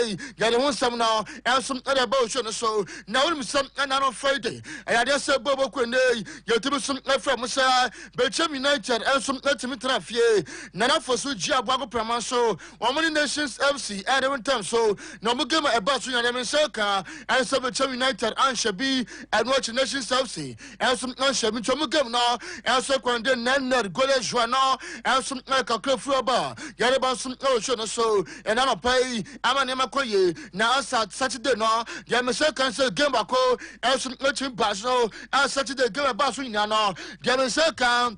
say, get one some now, and some other bullshit. So now some and on Friday. I just said Bobo Quene, you to some from Messiah, Belgium United, and some Trafie, Nana for Suja Bago Pramaso, Woman Nations FC, and every time so, no more game a bus in a circle, and some Belgium United, and Shabi, and watch Nations FC, and some Shabi Chomugam now, and so Quande Nana, Gole Juana, and some like a club rubber, Yaraba some ocean so, and I don't pay, I'm an Emakoye, now Saturday no, Yamasa cancel game bako, and some Basso, and Saturday game a bus in Nano, Yamasa.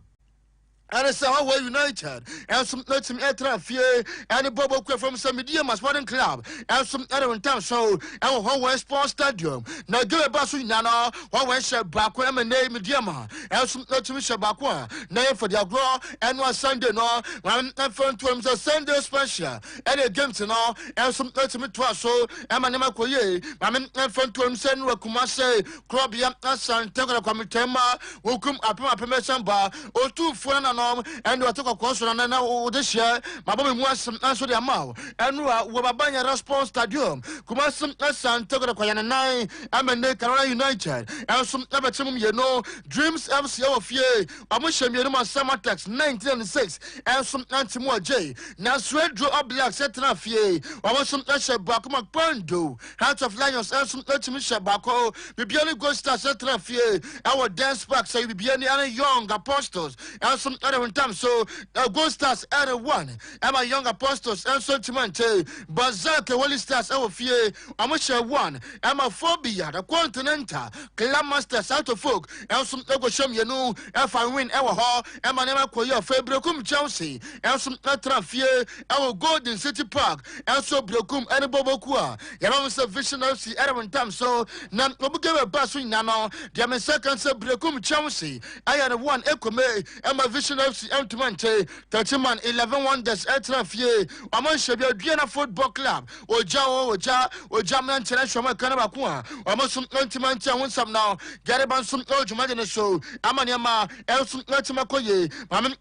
And it's our United, and some let him enter fear, and a bubble from some medium as modern club, and some other town show, and Hawaii Sports Stadium. Now go a bus in Nana, Hawaii Shabakwa, and name Mediama, and some let him Shabakwa, name for the Agro, and one Sunday no, one front to him a Sunday special, and a game to know, and some let him so, and my name Koye, my man front to him send Rakumase, Krobia, and Tegla Comitema, who come up my permission bar, or 2 for and we took a course on now this year. My baby was some answer the amount, and we were buying a response stadium. Kuma some son took a Koyana 9, I'm a Carolina United, and some never you know, Dreams FC of Ye, I wish you know my summer text 1996, and some Antimore J. Now, Sweat drew up black set enough ye, I want some Usher Bakuma Pondo, Heart of Lions, and some Utimisha Bako, Bibiani Ghost set enough ye, our dance back say Bibiani young apostles, and some other time so Ghost Stars at 1, and my young apostles and Sentimente, Bazaka Wally Stars our fear, I'm a share 1, and my phobia, the Continental, Clamasters out of folk, and some Ogosham you know, if I win our hall, and my name Koya Februcum Chelsea, and some Traffier, our Golden City Park, and so Brocum and Bobokua, Yamasa Vision FC at time so Nan Obuga Basu Nano, the second sub Brocum Chelsea, I had 1 Ekome, and my Vision FC Antimante, 30 man 11 wonders at Traffier, Amon Shabia Diana Football Club, or Jaman International Canabaqua, almost some Antimante, I want some now, Gariban some Ojumagina show, Amanyama, Elson Latimakoye,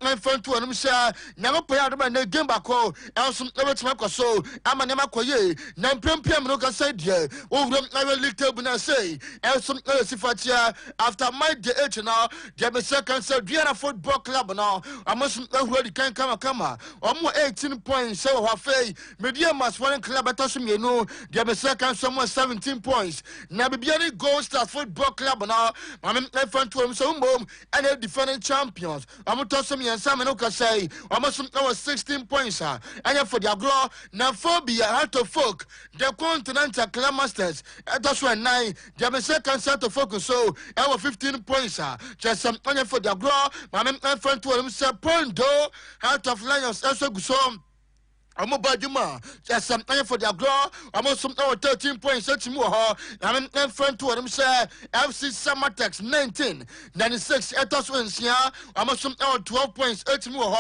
my friend to Anumsa, never pay out of my name Bako, Elson Latimaco so, Amanama Koye, Nampem Noka said, yeah, over never little when I say, Elson Sifatia, after my day now, Jabba second said Diana Football Club now, I mustn't know where the can come, or more 18 points, so her fay, Medium must one club at Toshim, you know, Jabba second someone 17 points, Nabibiani Gold Star Football Club now, my friend to him so boom, and they're defending champions. I'm going to toss me and Simon Oka say, I must know 16 points, and for the agro, now phobia, out of folk, the Continental Clamasters, that's why 9, the second set of focus, so our 15 points, just some onion for the agro, my friend to him say, Pondo, out of Lions, also so. I'm a bad juma, just some time for the agro. I'm also 13 points. Such more. I'm in front to them, say FC Summer Tax 1996 Etos wins here. I'm also 12 points. 8 more.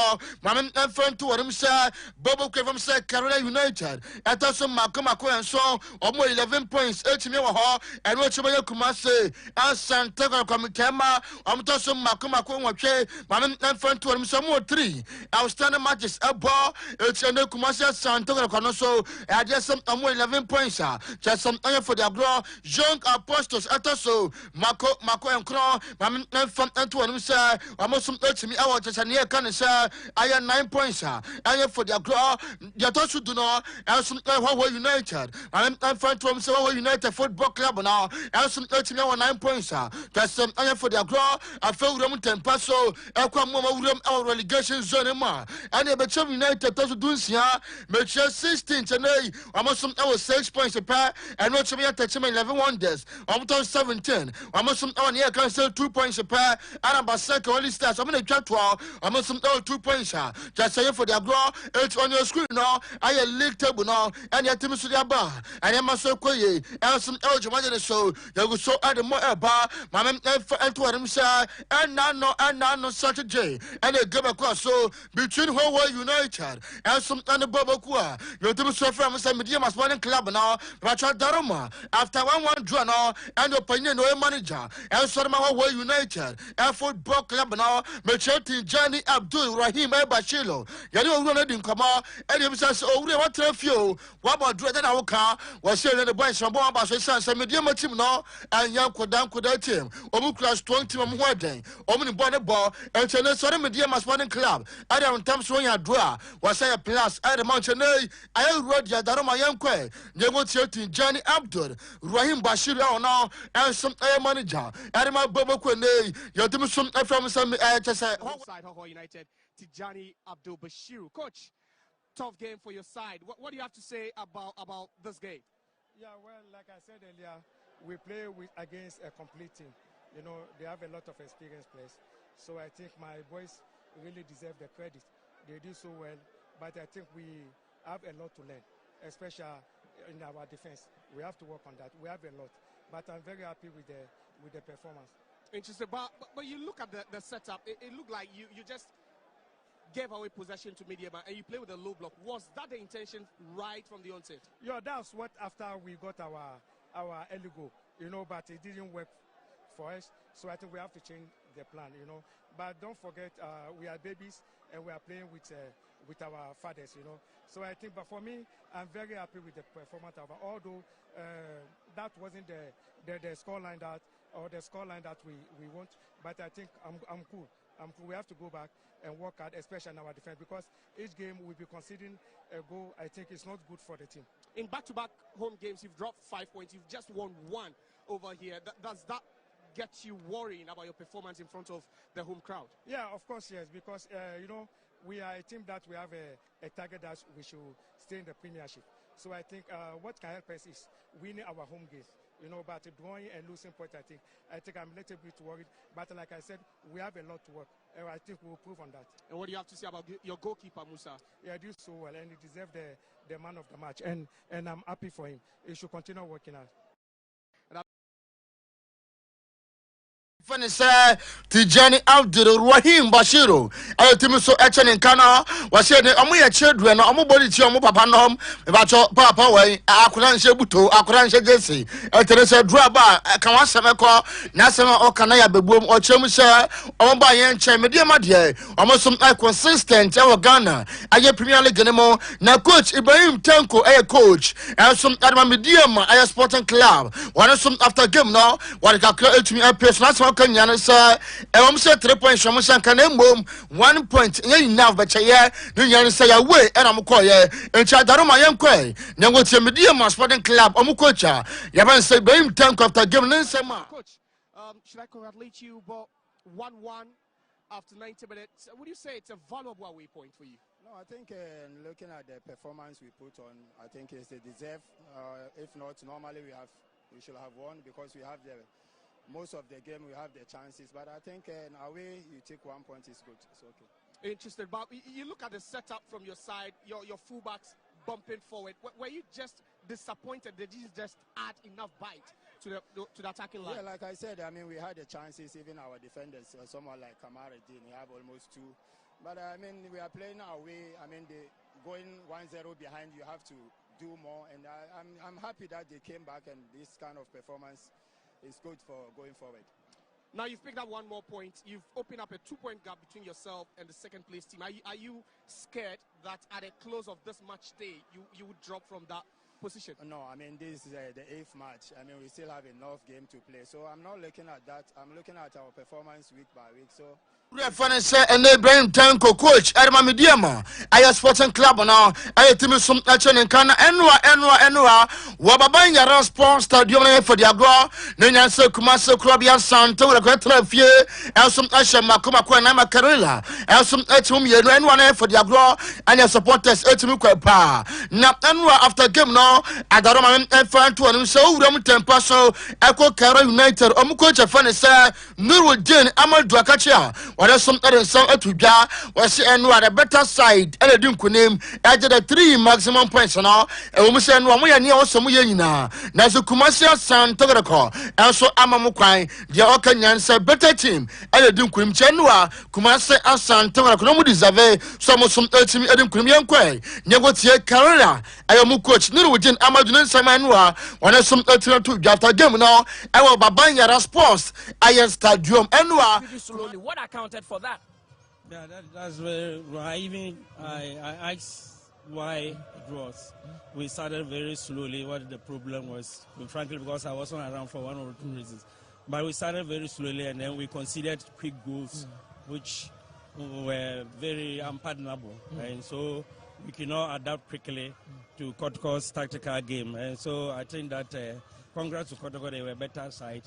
I'm in front to them, say Bobo Kevin say Carolina United. Etos Macomako and so, almost 11 points. 8 more. And what you may come say, as Santiago Comicama, I'm also Macomako. I'm in front to them, some more 3. Outstanding matches a ball. It's a Marcia Santoga Conoso, I just some 11 points, just some onion for the agro, young apostles at so, Mako and Crow, Mamma from Antoine, sir, almost some to me, I was just a near can, sir, I had 9 points, onion for the agro, the Atosu do not, and some Hawaii United, I'm from Hawaii United Football Club now, and some 9 points, just some onion for the agro, I felt Roman Tempaso, Aquamoma, our relegation zone, and the Betcham United also doing here. Make sure 16 today. I'm also 6 points a pair, and not to me at 11 wonders. I'm 17. I'm also on here can sell 2 points a pair, and I'm second only stars. I'm going to chat 12. I'm also 2 points. Just say for the agro, it's on your screen now. I a league table now, and your team is the bar. And I'm also quay, and some eligible so they will so add more bar. My man, and to them say, and now no Saturday, and they give across so between Hawaii United and some ne boboku a yotum so fra mo say media Sporting Club now Rachel Daroma after 1-1 draw now and opinion no manager and Sorma United and football club now Mecheti Johnny Abdul Rahim Bashilo yani owura din koma and him says owura what trafio what about dread na woka was saying the boys from Bomba so say media team now and young kodan team omu class 20 mo ho den omu ni ball and chene sorry media Sporting Club adam tam so ya draw was say plus at the mountain I road ya Daroma yankwe nyego Mecheti Johnny Abdul Rahim Bashilo now and some manager Adama Bobo Kwene yotum some from some side United Tijani Abdul Bashiru. Coach, tough game for your side. What do you have to say about this game? Yeah, well, like I said earlier, we play against a complete team. You know, they have a lot of experienced players. So I think my boys really deserve the credit. They do so well, but I think we have a lot to learn, especially in our defense. We have to work on that. We have a lot, but I'm very happy with the performance. Interesting, but you look at the setup. It looked like you just gave away possession to Mediama and you play with a low block. Was that the intention right from the onset? Yeah, that's what after we got our early goal, you know, but it didn't work for us. So I think we have to change the plan, you know. But don't forget, we are babies and we are playing with our fathers, you know. So I think, but for me, I'm very happy with the performance of although that wasn't the scoreline that we want. But I think I'm cool. We have to go back and work hard, especially in our defense, because each game we'll be conceding a goal. I think it's not good for the team. In back-to-back home games, you've dropped 5 points. You've just won 1 over here. Does that get you worrying about your performance in front of the home crowd? Yeah, of course, yes, because you know, we are a team that we have a target that we should stay in the Premiership. So I think what can help us is winning our home games. You know, but drawing and losing point, I think I'm a little bit worried. But like I said, we have a lot to work. And I think we'll prove on that. And what do you have to say about your goalkeeper, Musa? Yeah, he did so well, and he deserved the man of the match. And I'm happy for him. He should continue working hard. Funny say Tijani Abdul Rahim Bashiru ayotimi so eche ne kana was say omo ye children omo body ti omo papa no ba cho papa we akura nse buto akura nse jesi etere se dura ba kan waseme ko na asem o kana ya bebuom o chem se omo ba ye nche mediama de omo some consistent e wo Ghana aye Premier League ne mo na coach Ibrahim Tanko coach and some adama mediama aye Sporting Club one some after game no what ka etumi personal Kanyana sir, and 3 points from Sankanem, 1 point, enough, but yeah, you say away, and I'm call ye, and Chadaroma Yankwe, now what's your medium Sporting Club, Omukocha, Yavan say, Bame tank after giving Sema. Coach, should I congratulate you, but 1-1 after 90 minutes? Would you say it's a valuable away point for you? No, I think looking at the performance we put on, I think it's a deserve. If not, normally we should have won because we have most of the game we have the chances, but I think away you take 1 point is good. It's okay. Interesting, but you look at the setup from your side, your fullbacks bumping forward. Were you just disappointed? Did you just add enough bite to the attacking line? Yeah, like I said, I mean we had the chances. Even our defenders, someone like Kamaruddin, he have almost 2. But I mean we are playing away. I mean they going 1-0 behind. You have to do more, and I'm happy that they came back and this kind of performance. It's good for going forward. Now you've picked up 1 more point. You've opened up a 2-point gap between yourself and the second place team. Are you scared that at the close of this match day you would drop from that position? No, I mean this is the 8th match. I mean we still have enough game to play. So I'm not looking at that. I'm looking at our performance week by week. So Funny say and Ibrahim Tanko coach Adama Mediama aye Sporting Club now aye timi some eche ne kana enwa wababanya ran sport stadium na for the agro na nyanse Kumase Krobia Santo we kwetra fie and some eche makoma kwa na makarela and some eche yenu enwa na for the agro and supporters etimi kwa pa na enwa after game now adaroma fan to anu so wuram tempa so Eko Kara United omu coach funny say Nuruddin Amadou Akachia wɔde som ɛde nsɛm atu dwa wɔse ɛno a the better side ɛna di nkonim ɛgye the 3 maximum points no ɛwɔ mu sɛ ɛno a moyɛ nea wɔsɛ moyɛ nyinaa nanso Kumasi Asan Togreko ɛnso ama mo kwan deɛ ɔka nyansa better team ɛna di nkonim kyɛ no a Kumasi Asan Togreko no mu deserve so mo som ɛtimi ɛde nkonim yɛnkɔ nyegotie Carrera ɛyɛ mu coach Nurudin Amadu nsɛm ɛno a wɔne som ɛtimi to dwa after game no ɛwɔ Babanyara Sports Iron Stadium ɛno a slowly. What accounted for that? Yeah, that's very right. Even I asked why it was. We started very slowly. What the problem was, frankly, because I wasn't around for one or two reasons. But we started very slowly, and then we conceded quick goals, which were very unpardonable. And so we cannot adapt quickly to Kotoko's tactical game. And so I think that congrats to Kotoko, they were a better side.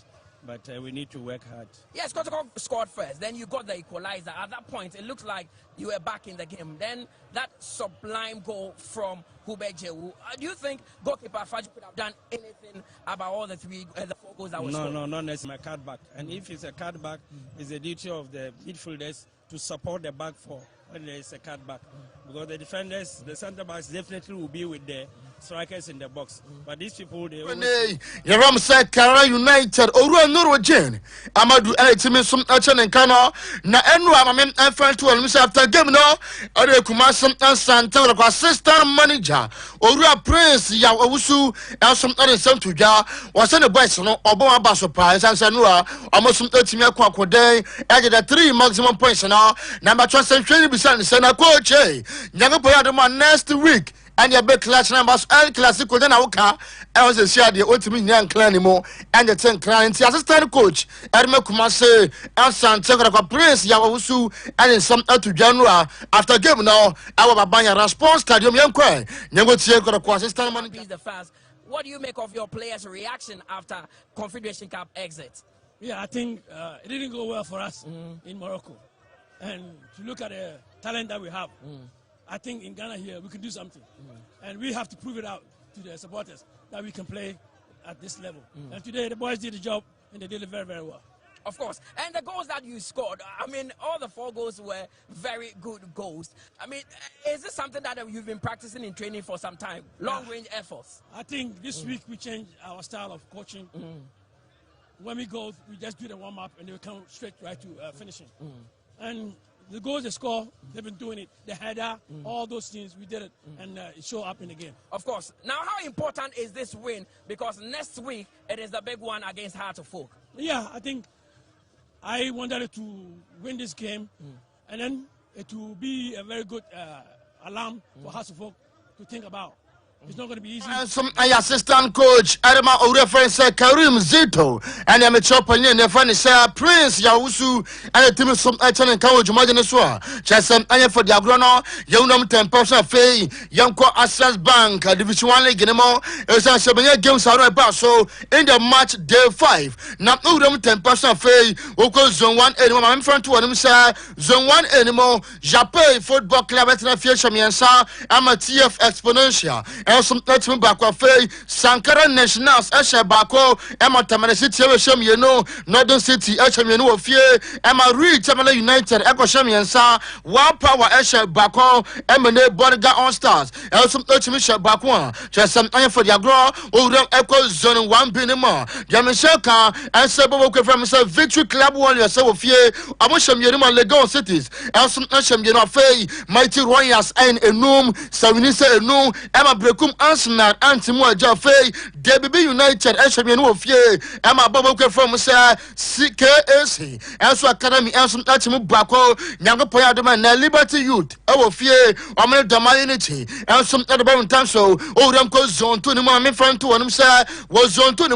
But we need to work hard. Yes, Kotoko scored first. Then you got the equalizer. At that point, it looks like you were back in the game. Then that sublime goal from Hubejewu. Do you think goalkeeper Faju could have done anything about all the 4 goals that were scored? No, not necessarily. A cutback. And if it's a cutback, it's the duty of the midfielders to support the back four when there is a cutback. Because the defenders, the centre backs definitely will be with the strikers in the box. But these people, they Yaram said Kara United Oru Nurudin Amadu Elitimi Sum Achan and Kano Na Enu Amamen and to and after game no Ode Kumasi Asan Togreko assistant manager Oru Prince Yawusu and some other some to ja was on the boys no Obama Bass surprise and Sanua almost some 30 minutes day added the 3 maximum points now number 20% Sana coach Yagapoyadoma next week. And your big class numbers and classical then our car. I was a share the ultimate young clan anymore and the 10 clients. Assistant coach Edme Kumasi Asan Togreko Prince Yawusu and in some to January after game now our Babanyara Sports Stadium Yankwe. Negotiate assistant manager. The fans. What do you make of your players' reaction after Confederation Cup exit? Yeah, I think it didn't go well for us in Morocco. And to look at the talent that we have. I think in Ghana here, we can do something. And we have to prove it out to the supporters that we can play at this level. And today, the boys did the job, and they did it very, very well. Of course. And the goals that you scored, I mean, all the 4 goals were very good goals. I mean, is this something that you've been practicing in training for some time? Long-range efforts? I think this week we changed our style of coaching. When we go, we just do the warm-up, and they come straight right to finishing. And the goals they score, they've been doing it. The header, all those things, we did it, and it showed up in the game. Of course. Now, how important is this win? Because next week, it is the big one against Heart of Folk. Yeah, I think I wanted to win this game, and then it will be a very good alarm for Heart of Folk to think about. It's not going to be easy. Some assistant coach Adama Orefen said Karim Zito and I'm a chopper in the funny say Prince Yawusu and a team some action and coach Majaneswa. Chasam Anya for the Agrono, Young 10% fee, Yanko Access Bank, Division 1 League anymore. As I said, games are about so in the match day 5. Now, 10% fee, Oko Zone 1 anymore. I'm in front to them say Zone 1 anymore. Japan Football Club at the Future Miansa, I'm a TF Exponential. And some let's me back of Sankara Nationals, Esha Bako, Emma Tamale City, Esham, you know, Northern City, Esham, you know, of fear, Emma Reed, Tamale United, Echo Shamian Sa, One Power, Esha Bako, Emma Bodega All Stars, and some let's me share Bakwa, just some iron for the agro, or Echo Zone 1 Binima, Yamishaka, and Sabo from Victory Club Warriors, so of fear, Amosham Yerima Legon cities, and some Esham, you know, Fay, Mighty Royals, and Enum, Savinisa Enum, Emma Brekum Arsenal, Antimo Jaffe, DBB United, Eshamian of Ye, Emma Bobo from CKSC, Elso Academy, Elson Atimu Bako, Yangapoya Demand, Liberty Youth, our fear, Omen Damanity, Elson Adaban Tanso, Odamco Zone 2, my friend to him, sir, was Zone 2,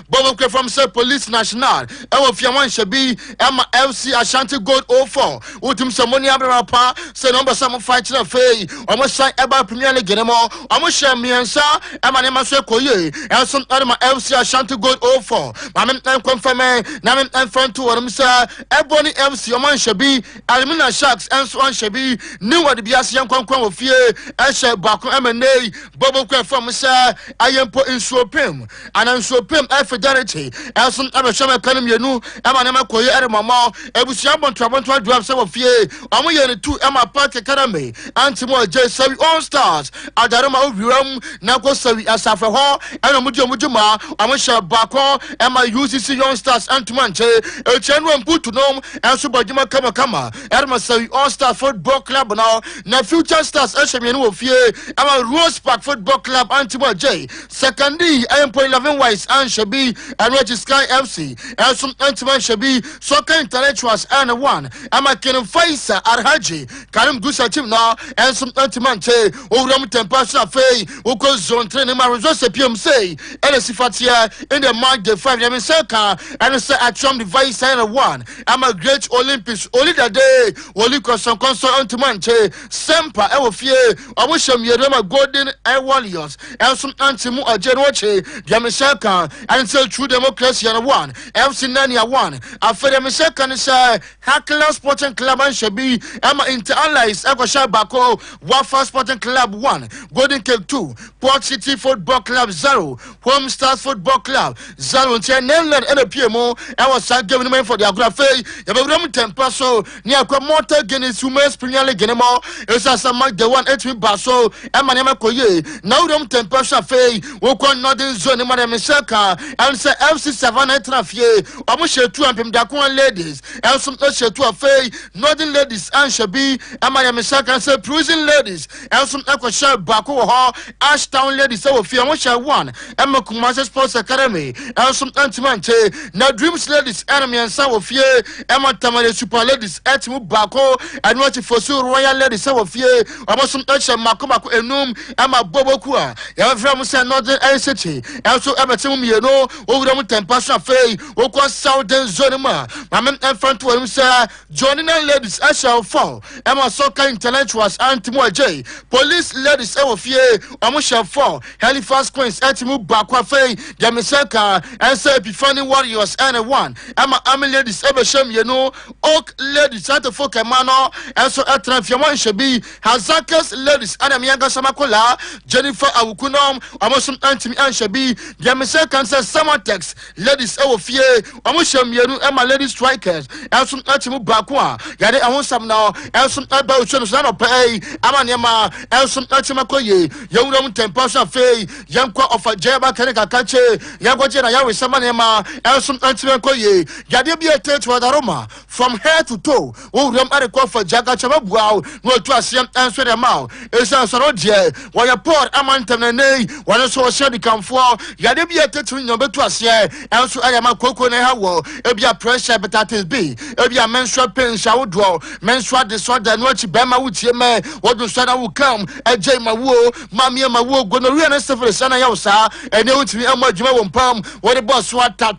Bobo from Police National, our Fiaman Shabi, Emma LC Ashanti Gold 04, Utum Samoni Abrapa, Say number some fighting a fay, almost sign about Premier League anymore, almost Omusha Miansa, Emanema Sekoye, Elson Adama FC Ashanti Gold 04. Mamma and confirm, Naman and front to Msa, Ebony FC, Oman Shabi, Alimina Sharks, and Swan Shabi, New at the Biasian Concon of Fear, Asha Baku M&A, Bobo from Msa, I am put in Swapim, and I'm Swapim Fidelity, Elson Abasham Academy, Emanema Koye Mama, Ebusiabon Trabant Drop some of Fear, Amoya 2 Emma Park Academy, Antimo J. Savi All Stars, Adarama Ubiram, Nako Savi Asafa Hall, and Mujuma, Amasha Bako, Emma UCC Young Stars, Antumanche, El Chenwan Putunum, and Subajima Kama, Emma Savi All Star Football Club now, na Future Stars, Ashamian of Fear, Emma Rose Park Football Club, Antimo J. Secondly, I am 11 Wise, and Shabi, and Regis Sky FC, and some Antiman Shabi, Soccer Intellectuals, and one, Emma Kenan Faisa, Arhaji, Karim Gusa Team now, and some Antimanche, Uram Tempasa Fay, Uko Zone Training Marizos PM say, Elisifatia in the mark the 5 Yamin Saka, and it's a Trump device and one. I'm a great Olympics, only that day, Woliko some console Antimanche, Sempa, Elofie, I wish I'm Yerema Golden and Warriors, and some Antimu Ajenoche, Yamin Saka, and it's a true democracy and one, FC Nania one. I feel Yamin Saka and say, Hackler Sporting Club and Shabi, Emma Inter Allies, Ekosha Bako, Wafa Sporting Club 1, Golden Cake 2, Port City Football Club 0, Home Stars Football Club 0, Netherland and a PMO, I was giving them for the Agrafe, Yabagram Tempaso, near Quamota Guinness, Sumas Premier League Genemo, it's as a mark the one Etri Baso, Emanema Koye, now Rom Tempasa Fay, Wokon Northern Zone, Madame Saka, and say FC Savannah Trafie, Omusha 2 and Pimdakuan ladies, Elsom Usher 2 Fay, Northern ladies, and Shabi, Emanema Saka, and say Prison ladies, Elsom Ekosha Bako Hall, Ashtown ladies, so if you want 1, Emma Kumasa Sports Academy, Elsom Antimante, now Dreams ladies, enemy and some of ye, Emma Tamale Super ladies, Etimu Bako, and what for so royal ladies, some of ye, Amosum Usher Makomako Enum, Emma Bobokua, Yavramusa Northern City, also Ebatum, you know, over the Tempasa Fay, Oko Southern Zonema, Mamma and front to him, sir, joining ladies, I shall fall, Emma Soccer Intellectuals, Antimo J, Police ladies, of ye, Amusha 4, Halifax Queens, Etimu Bakwa Fay, Yamisaka, and say Epiphany Warriors, and a 1, Emma Army ladies, Ebesham, you know, Oak ladies, Santa Focamano, and so Atranfiaman Shabi, Hazakas ladies, and Amiaga Samakola, Jennifer Awukunum, Amusum Antimi and Shabi, Yamisaka, and says Samatex, ladies, of ye, Amusham, you know, Emma ladies strikers, and some Etimu Bakwa, Yade Awusam now, and some Eba Chonusano Pay, Amanyama, and some Etimakoye, Young Tempasa Fay, Yanko of a Jaba Kanaka Kache, Yagojana Yawi Samanema, and some Etimakoye, Yadebia Tate Wadaroma, from head to toe, who ram at a call for Jaga Chababwao, no to a Siam answer them out. It's a Soroje, while a port Amantanane, one of so shed come for Yadebia Tate number 2 as ye, and so I am a cocoa nehawo, Ebia pressure hepatitis B, Ebia menstrual pain shall draw, menstrual disorder, and what Bama would see me, what the son will come, and J. Mawo, Mammy and Mawo, gonorrhea for the son of Yosa, and they would be a Majuma Pum, what the boss what ta,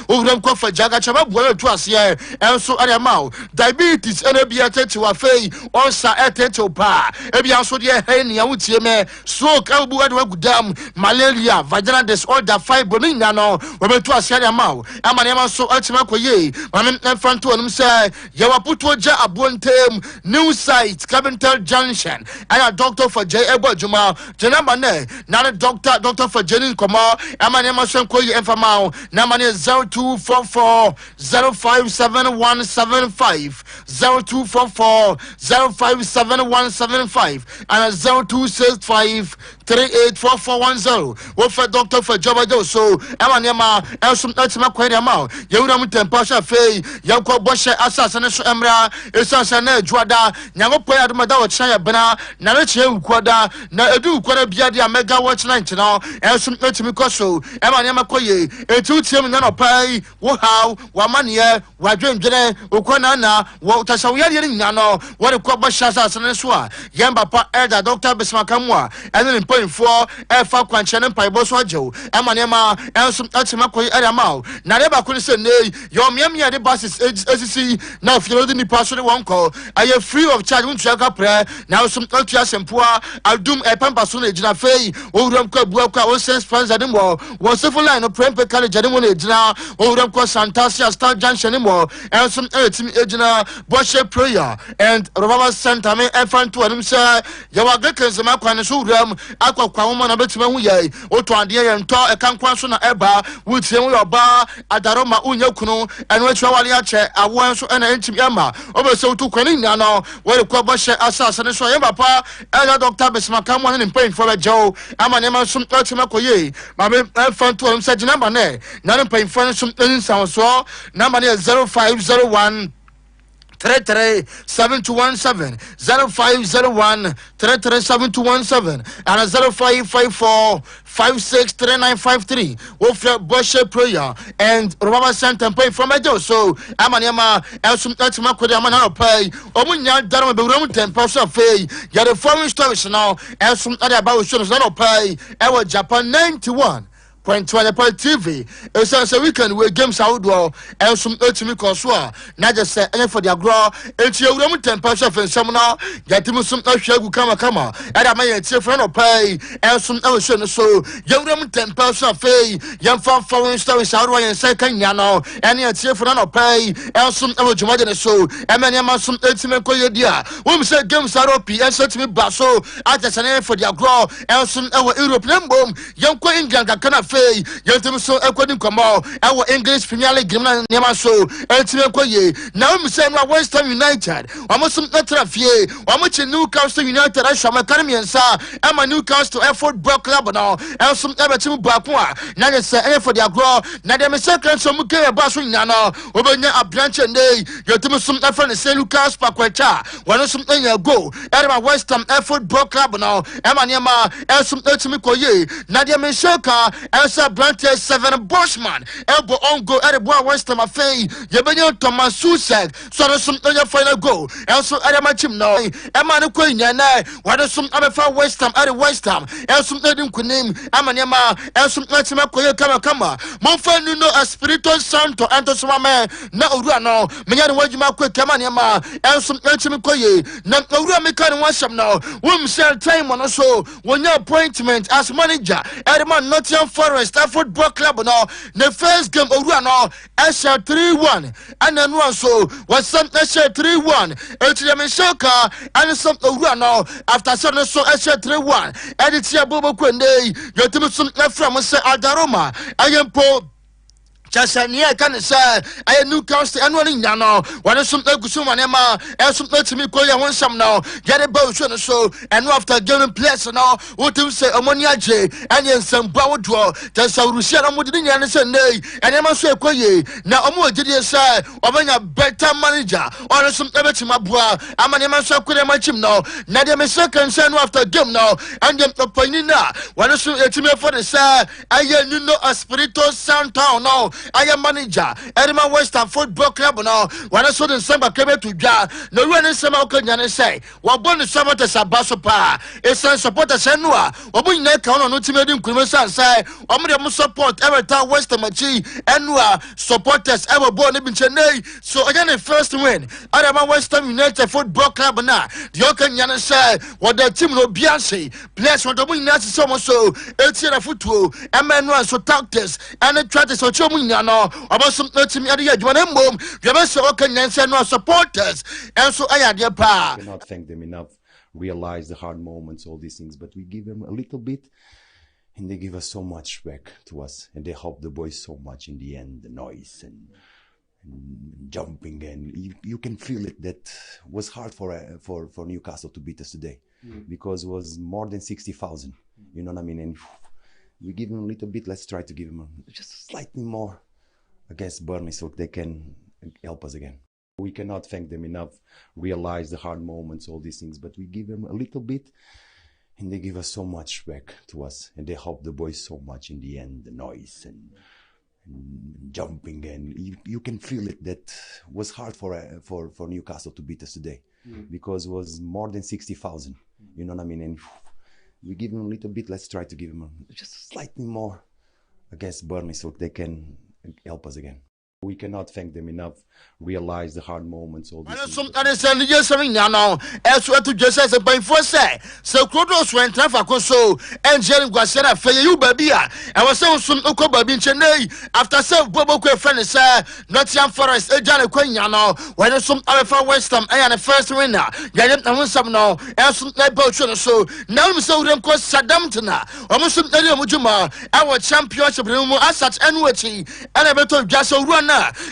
who don't call for Jaga Chabab, to us here, and so I am out. Diabetes and Ebia to a fay, or sa to pa, Ebia so dear Henny, I would see me, stroke, elbow, dam, malaria, vaginal disorder, fibronia, no, women to us here, I'm out. I'm an Emma so Ultimakoye, I'm front to him say, Yawaputoja Abuntem, new site, Caventel Junction, and a doctor for J. Ebo Juma, Janamane, not a doctor for Jenny Koma, I'm an Emma Sankoye and Famao, Namane 0244 057175, 0244 057175, and 0265 384410. What for doctor for Jabba so Emanema, Elsum Etima Quadamau, Yauram Tempasha Fay, Yanko Bosha Assassin Emra, Essasane Juada, Namapoya Madawa Chaya Bena, Narache Quada, Nadu Quada Biadia Mega Watch 19 now, Elsum Etimikoso, Emanema Koye, a 2 Tim Nanopai, Wohow, Wamania, Wadrim Jene, Ukonana, Watasawari Nano, what a Quabasha Saneswa, Yamba Pa Elda, Dr. Bismakamwa, and then mpanyinfoɔ ɛfa kwankyɛn ne mpaebɔ so agyew ɛma nneɛma ɛnso ɛtema kɔ ɛde ama wo na ne baako ne sɛ nee yɛ ɔmeamia de basis esisi na afidie de nipa so de wɔn kɔ ɛyɛ free of charge ntua kaprɛ na nso atua sempoa adum ɛpampa so na egyina fei owuram kɔ abua kɔ a wɔn sponsor de mo wɔn civil line no prempe college de mo na egyina owuram kɔ santasia star junction ne mo ɛnso ɛtimi egyina bɔhyɛ prayer and Robaba Center me ɛfa nto anum sɛ yɛwɔ agriculture ma kwan so wuram akɔ kwan mo na betuma hu yɛ oto adeɛ yɛ ntɔ ɛka nkwan so na ɛba wutie mu yɛ ɔba adaroma unya kunu ɛno atwa wale akyɛ awo nso ɛna ɛntimi ɛma ɔbɛsɛ wotu kwan ne nyina no wɔde kɔ bɔhyɛ asase ne so yɛ papa ɛyɛ doctor besimaka mo ne mpanyinfoɔ bɛgyew ama nneɛma nso ɛtumi akɔ yie ma me ɛfa nto anum sɛ gyina ba ne na ne mpanyinfoɔ nso nsansoɔ namba ne yɛ 0501 337217 0501 337217 and 0554 563953 Wofre Boshe Prayer and Robaba Center pay from Edo so Amaniama Elsum Etima Kodia Manano pay Omunya Darama Burum 10% fee yet the foreign stories now Elsum Adaba shows not pay Ewa Japan 91 .20 TV. It's a weekend where games outdoor and some ultimate consua. Not just say any for the agro. It's your room 10% and some now. Get him some shagu kama. And I may say friend of pay and some ocean so. Your room 10% fee. Young foreign stories outdoor and second yano. And yet say friend of pay and some original so. And many of some ultimate koyodia. We say games are up and set me basso. I just an for the agro and some European boom. Young Queen Ganga yɛntimi so ɛkɔdi nkɔmmɔ ɛwɔ English Premier League na nneɛma so ɛntimi ɛkɔ yie na wɔn sɛ no West Ham United wɔn so ɛtena fie wɔn kye Newcastle United ahwɛ wɔn kan mmiɛnsa ɛma Newcastle Football Club no ɛnso ɛbɛtimi baako a na yɛ sɛ ɛyɛ for the agorɔ na deɛ mesɛ kan so mu kɛ ɛba so nyina no wɔbɛnya aberanteɛ ne yɛntimi so ɛfɛ ne sɛ Lucas Paqueta wɔn so ɛnya goal ɛma West Ham Football Club no ɛma nneɛma ɛnso ɛtimi kɔ yie na deɛ mesɛ ka Elsa Brante 7 Bushman elbow on goal at the boy West Ham afei yebenya Thomas Susek so no some final goal also at my team no Emma no kwenya na wade some abefa West Ham at West Ham also edim kunim amanema also natima koye kama monfa nuno Espirito Santo ento so ma na owura no menya ne wadwuma kɔ kama nema also natima koye na owura meka ne wasam no wom sell time on so wonya appointment as manager at man Nottingham Forest Football Club no the first game owura no ɛhyɛ 3-1 and then one so was some ɛhyɛ 3-1 etire me shoka and some owura no after so ɛhyɛ 3-1 ɛde tia bobo kwende yotimi some from say Adaroma ayempo Chasania can say I new council and one yano what is some manema and some to me call one some now get a boat so and after giving place now what you say ammonia j and yen some bow draw there's a Russian within and nay and I must say now omo did you say or a better manager or some ever to my boy I'm an emansa could match him now Nadia me second son after game now and then the panina what is it for the say I you know Espirito Santo now I am manager Edema West Ham Football Club now when I saw the summer came to Jar no one is some can say what born the summer to Sabasopa it's a supporter Senua or we neck on ultimatum Kumasan say or me support every time West Ham and supporters ever born in Chennai so again the first win Edema West Ham United Football Club now the Okan say what the team no Beyonce players want to win that so it's a football and men so tactics and the strategies so no about some team area you want mom you must say no supporters and so Agyapa cannot thank them enough realize the hard moments all these things but we give them a little bit and they give us so much back to us and they help the boys so much in the end the noise and jumping and you can feel it that was hard for Newcastle to beat us today because it was more than 60,000 you know what I mean and we give them a little bit and they give us so much back to us and they help the boys so much in the end the noise and jumping and you can feel it that was hard for Newcastle to beat us today because it was more than 60,000 you know what I mean and we give them a little bit and they give us so much back to us and they help the boys so much in the end the noise and jumping and you can feel it that was hard for Newcastle to beat us today because it was more than 60,000 you know what I mean and we give them a little bit let's try to give them just slightly more against Burnley so they can help us again we cannot thank them enough realize the hard moments all these things but we give them a little bit and they give us so much back to us and they help the boys so much in the end the noise and jumping and you can feel it that was hard for Newcastle to beat us today because it was more than 60,000 you know what I mean and we give him a little bit. Let's try to give him just slightly more against Burnley so they can help us again. We cannot thank them enough. Realize the hard moments. All these some understand yes, I mean, now, as well to just as a by for say, so Krodos went traffic so, and Jerry Guasera for you, baby. I was so some Oko baby in Chennai after some Bobo friend, sir, Nottingham Forest, a Johnny Quayano, when some Alpha West Ham, and the first winner, Yadim and some now, and some boat so, now we saw them cause Saddam Tana, almost some Mujuma, our championship room as such and watching, and a better Jasso runner.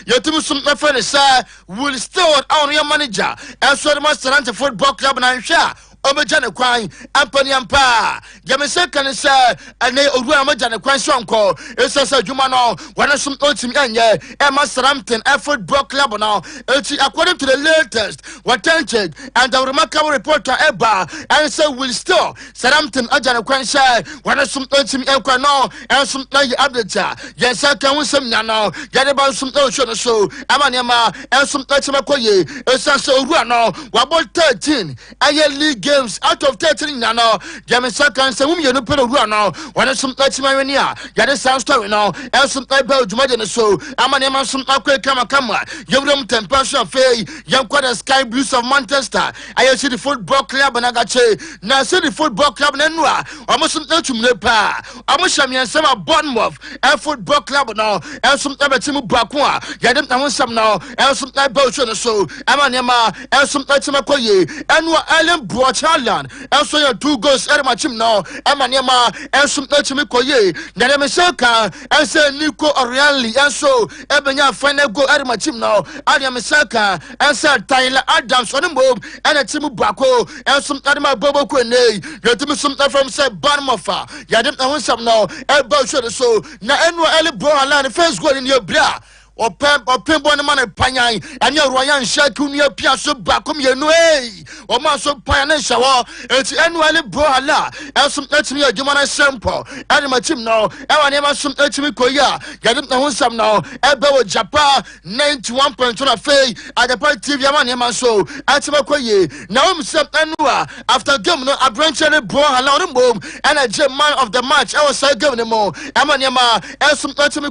Your team some friend, sir, will still on your manager, and so the Master Hunter Football Club and I'm sure. Omejana Kwan, Ampani Ampa, Yamasaka, sir, and they Omejana Kwan Sonko, it's a Jumano, one of some Otim Anya, and Master Hampton, Football Club now, according to the latest, what tension, and the remarkable reporter Eba, and so will still, Southampton, Ajana Kwan, sir, one of some Otim Equano, and some Abdita, yes, I can with some Nano, Yadaba some Ocean so, Amanema, and some Otimakoye, it's also Ruano, Wabot 13, I league out of 13 now, Jamaica and some women put a run now. When some Latimania, Yada sound story now, and some Bible Jumadan so, Amanema some Aqua Kama, Yom Temptation Fay, Young Quarter Sky Blues of Manchester. I see the football club and Agache, now see the football club Nenua, almost some Lepa, almost Shamian Sama Bournemouth, and football club now, and some Abatimu Bakwa, Yadam and some now, and some Bible so, Amanema, and some Latimakoye, and what Island brought. Charlan, also your 2 goals at my team now, Amanema, and some Nachimikoye, Nanamasaka, and say Nico Oriali, and so Ebanya final go at my team now, Adiamasaka, and said Tyler Adams on the move, and a Timu Bako, and some Adama Bobo Quene, your team some from said Barmofa, Yadim and some now, Elbow should so, Naenwa Eli Bohalan, first goal in your bra. Or Pembo man and Panyan, and your Royan Shakunia Piasso Bakum, you know, or Maso Payan Shawa, it's annually Boala, and some Etsy, a Jumana Sample, and my team now, and I never some Etsy Koya, Yadim and some now, Elbow Japa, 91.2 Fay, at the party TV Yaman so, Atimakoye, now I'm some Anua, after Gumno, a branch and a Boala boom, and a gem man of the match, I was saying Governor Mo, Amanema, and some Etsy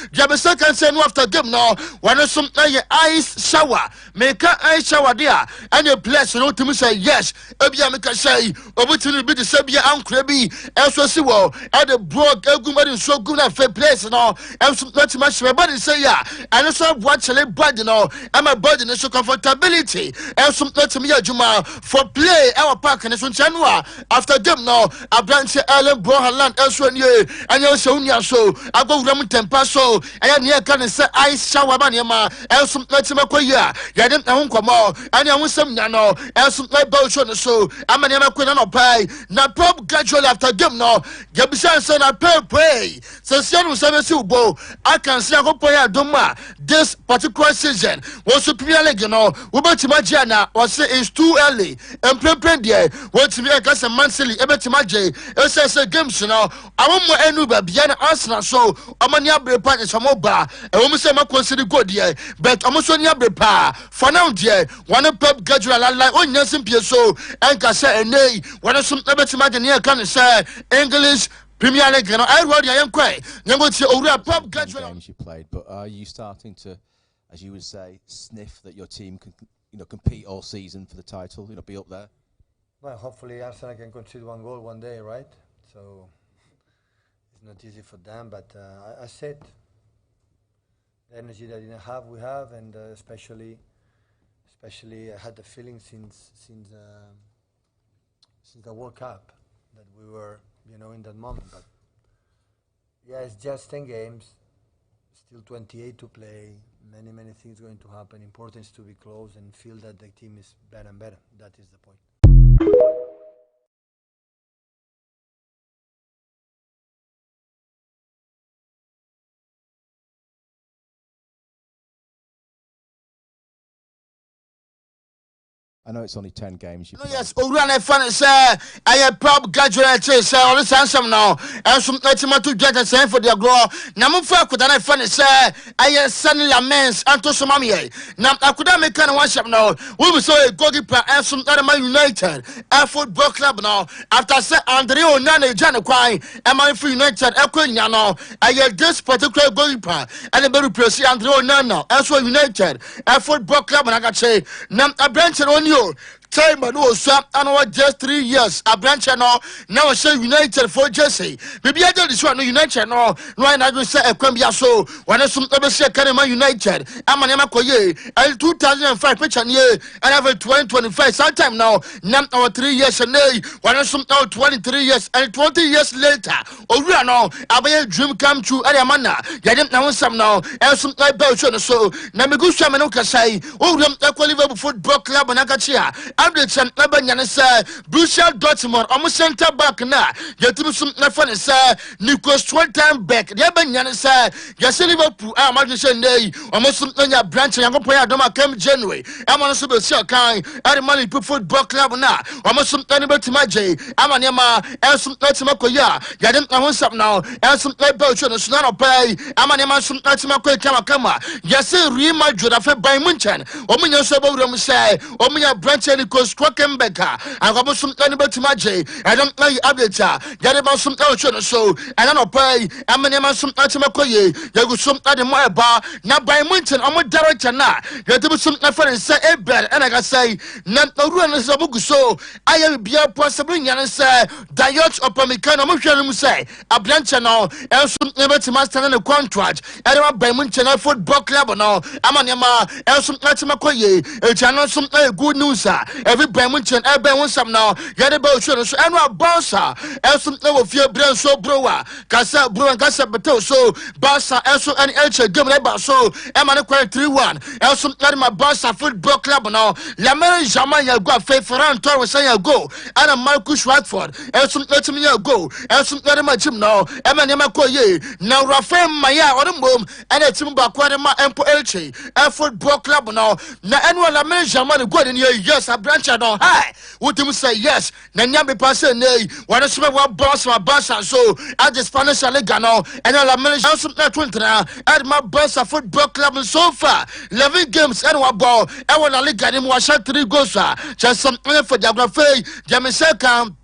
Jabasaka said, after game now, when some ice shower, make an ice shower there, and you bless you to me say yes, Ebiamika say, opportunity be the Sabia and Crabby, also see well, at the broad Elgumadi so good and fair place now, and some not much my body say yeah, and also watch a body now, and my body is so comfortability, and some not to me Juma for play our park and some Chanua after game now, a branch Ellen Brohaland elsewhere near, and you so I go Ramu Tempaso, and I near can say ice shower maniama, else some Latimakoya, Yadim Naunkomo, and I want some Nano, else some like Bochon so, Amanema Quinano Pie, now pop gradually after game now, Gabisan son a pray, so Sian Bo, I can see a Hopoya Doma, this particular season was Superior League, you know, Ubatimajana, or say it's too early, and Prendia, what to be a gas and monthly, Ebetimaje, it says a game, you know, I want more Enuba, Biana Arsenal, so Amania Brepan is a mobile. I'm say my consider good dear, but I'm also near prepare for now, dear. One of pub gradual like on Nelson Piasso, and Cassa and Nay, one of some never to imagine here can say English Premier League. I wrote I am quite. Never to over pub gradual games you played, but are you starting to, as you would say, sniff that your team can, compete all season for the title, be up there? Well, hopefully Arsenal can concede 1 goal one day, right? So it's not easy for them, but I said. The energy that we have, and especially I had the feeling since the World Cup that we were, in that moment. But yeah, it's just 10 games, still 28 to play. Many things going to happen. Important is to be close and feel that the team is better and better. That is the point. I know it's only 10 games. Yes, Urana fan say I prob graduate say all this handsome now. And some to get a sign for their grow. Namufa could I fan say I send laments and to some mammy. Now I could make kind of one shop now. We will say a goalkeeper and some other Man United and football club now. After say Andrea Nana Jana Quine and my free United Equina now. I get this particular goalkeeper and a very pressy Andrea Nana as well United and football club and I got say Nam a branch on you. Time no swap and just 3 years. A branch now say United for Jesse. Maybe I this one United no I go say a Quambia so when I some ever say Canema United. I'm an Emakoye and 2005 pitch and year and have a 2025 sometime now. Nam our 3 years and when I some now 23 years and 20 years later. Oh we are now a dream come true. Ariamana. Yadam now some now and some like Belgian so Namigu Shamanoka say oh Liverpool Football Club and Akachia. Updates and Abanyana say Borussia Dortmund almost center back now. Yet some Nafan say Nico's 12 time back. The Abanyana say yes Liverpool I'm not saying almost some branch and I'm going to come January. I'm on a super kind at the money football club now. Almost some anybody to my J. I'm on Yama and some Natimakoya. Yadam I want some now and some Belgian is not pay. I'm on Yama some Natimakoya Kama. Yes, Real Madrid after by Munchen. Omina Sabodum say Omina branch and because Quacken Becker, I got some anybody to my J. I don't play Abita, get about some Elchon so, and I don't pay. I'm an Emma some Atimakoye, you go some other my bar, not by Munton, I'm a director now. You do some effort and say a bed, and I can say, not no runners of so. I will be a possible and say, Diot upon me kind of say, a branch now, and some never to master in a contract, and I'm by Munton football club now. I'm an Emma, and some Atimakoye, a channel some good news. Every Bremunchen, every one some now, get about so and what bouncer, else no fear brain so brewer, Cassa brew and Cassa Bato so, Bassa, also and Elcher, give me about so, Emma 3-1, else my Bassa football club now, Lamar Jamaya got faith for Antor say a go, and a Marcus Radford, else let me go, else let my gym now, Emma Koye, now Rafael Maya or the boom, and a Timba Quadama Empo Elche, a football club now, now anyone Lamar Jamana good in your yes, a branch on high. Would you say yes? Nanyambi passe nay. When I smell what boss my boss and so at the Spanish Allegano and I'll manage house of Natwintra at my boss a football club and so far 11 games and what ball. I want to look at him was 3 goals. Just something for geography. Jamisaka.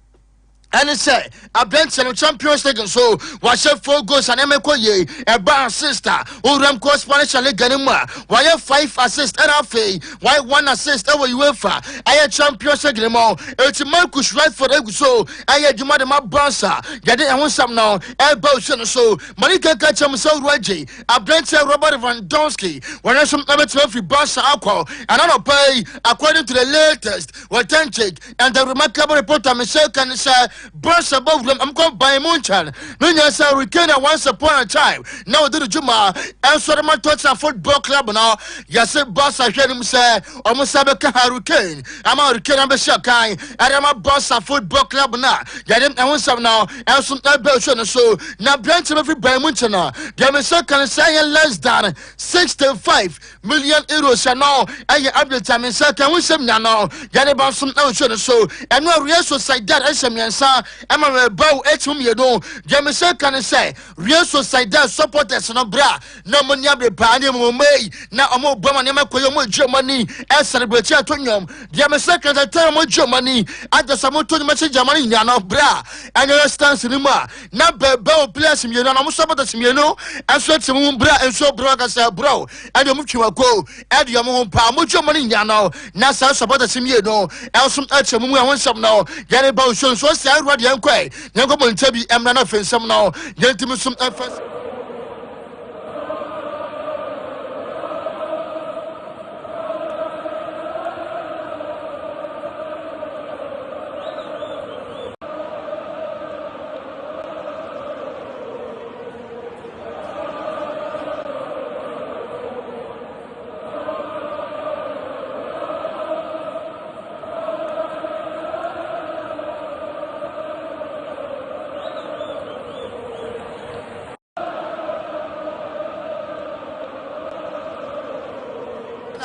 And it say a bench and Champions League so was 4 goals and Emekoye a bar sister who ram course Spanish League Ganima. Why 5 assists and a why 1 assist over UEFA? I had Champions League more. It's Marcus right for the so I had Jumada Barca. Get it, I want some now. Elbow so Monica catch him so Reggie. A bench Robert Van Donsky. When I some ever to every Barca alcohol and I don't pay according to the latest authentic and the remarkable reporter Michelle can say. Burst above them, I'm called by Munchan. No, yes, I reckon once upon a time. Now, the Juma, and so my touch a football club now. Yes, boss, I heard him say, almost have a hurricane. I'm a hurricane, I'm a shakai, and I'm a boss a football club now. Get him, I want some now, and some Belgian so. Now, branch of every by Munchana. There is second say less than 65 million euros. And now, I have the time in second with some now. Get about some Belgian so. And no real society that is a Emma bow etum you know, Jamison can say, real society supporters no bra, no money be panny may, now a more Bomanema Koyomo Germany, and celebrate Tonium, Jamison can tell more Germany, and the Samoto message Germany, no bra, and your stance in Lima, now bow place him, you know, I'm supporters, you know, and so to moon bra and so brothers bro, and you move to a go, and your moon palm, Germany, you know, now supporters him, you know, else some extra moon, I want some now, get about so say. What young quay, young woman tell me, I'm not offensive some now, get to me some effort.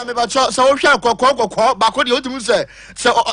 na me ba cho so wo hwa kokko ba ko de otimu se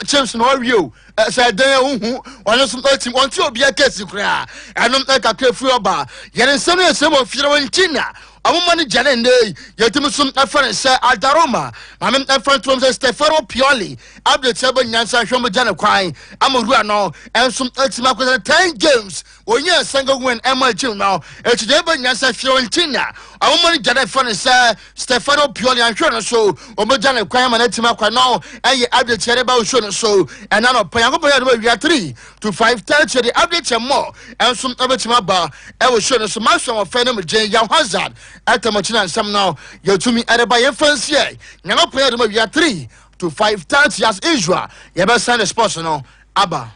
James no awie say dan hu ono so team on ti obi akesi kura anom kakra fu oba yere nsem no nsem ofire wontina amuma ni jane ndey yetimi sum afere say Aldaroma amem afere tom say Stefano Pioli update aba nyansa hwem jane kwan amoru ano ensum team akwese 10 games onye sanga win ML now echide aba nyansa Fiorentina amuma ni jane fere say Stefano Pioli anhwe no so omojane kwan ma na team akwa no eye update ere ba show no so enano panyago ya 3 to 5:30 the update more ensum abetima ba e wo show no so maso of fenem Jen Young Hazard atamachina nsam now yotumi ereba ye fancy nyama poya 3 to 5:30 as usual ye be send the sports no aba